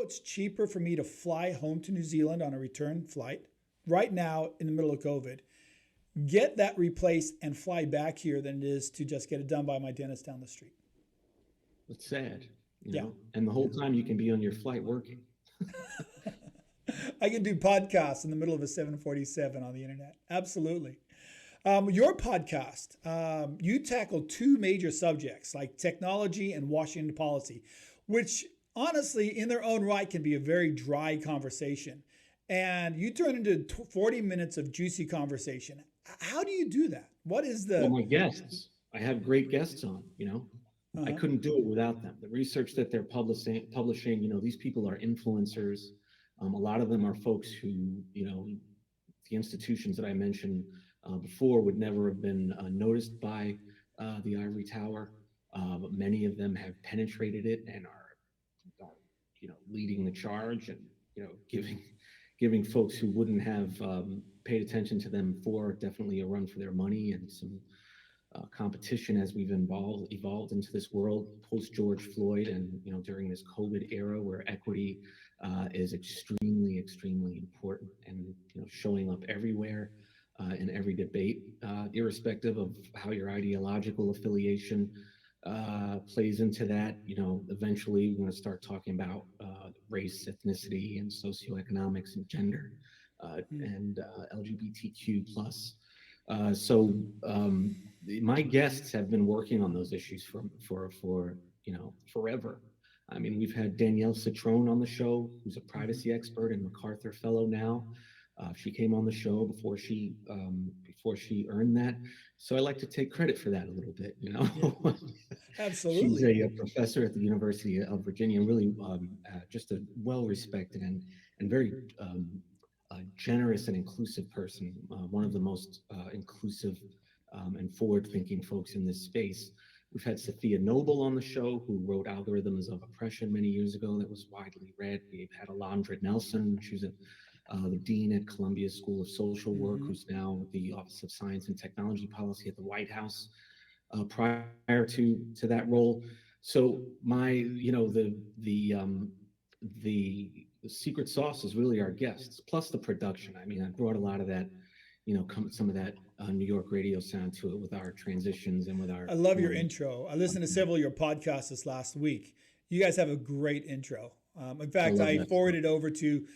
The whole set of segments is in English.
it's cheaper for me to fly home to New Zealand on a return flight right now in the middle of COVID, get that replaced and fly back here than it is to just get it done by my dentist down the street. It's sad, Yeah. and the whole time you can be on your flight working. I can do podcasts in the middle of a 747 on the internet. Absolutely. Your podcast, you tackle two major subjects like technology and Washington policy, which honestly, in their own right, can be a very dry conversation. And you turn into 40 minutes of juicy conversation. How do you do that? What is Well, the. my guests, I have great guests on, I Uh-huh. couldn't do it without them. The research that they're publishing, these people are influencers. A lot of them are folks who, the institutions that I mentioned before would never have been noticed by the ivory tower. But many of them have penetrated it and are leading the charge and, giving folks who wouldn't have paid attention to them before definitely a run for their money and some competition as we've evolved into this world post George Floyd and during this COVID era where equity is extremely important and showing up everywhere in every debate, irrespective of how your ideological affiliation plays into that. Eventually we're going to start talking about race, ethnicity, and socioeconomics and gender and LGBTQ plus. My guests have been working on those issues for forever. I mean, we've had Danielle Citrone on the show, who's a privacy expert and MacArthur Fellow now. She came on the show before she earned that, so I like to take credit for that a little bit. She's Absolutely. a professor at the University of Virginia, really just a well-respected and very generous and inclusive person, one of the most inclusive and forward-thinking folks in this space. We've had Sophia Noble on the show, who wrote Algorithms of Oppression many years ago that was widely read. We've had Alondra Nelson, she's the dean at Columbia School of Social Work, who's now at the Office of Science and Technology Policy at the White House prior to that role. So the secret sauce is really our guests, plus the production. I mean, I brought a lot of that, some of that New York radio sound to it with our transitions and with our. I love your intro. I listened to several of your podcasts this last week. You guys have a great intro. In I fact, love I that. forwarded over to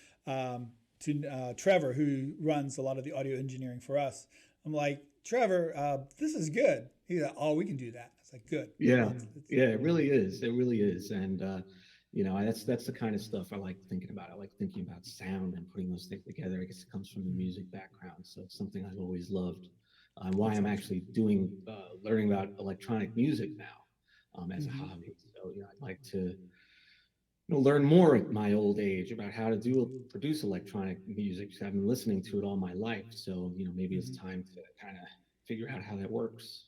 Trevor, who runs a lot of the audio engineering for us. I'm like, Trevor, this is good. He's like, oh, we can do that. I was like, good. Yeah, yeah, it really is. It really is, and that's the kind of stuff I like thinking about. I like thinking about sound and putting those things together. I guess it comes from the music background, so it's something I've always loved. Why I'm actually learning about electronic music now as a hobby. So I'd like to learn more at my old age about how to produce electronic music. Because I've been listening to it all my life, so maybe it's time to kind of figure out how that works.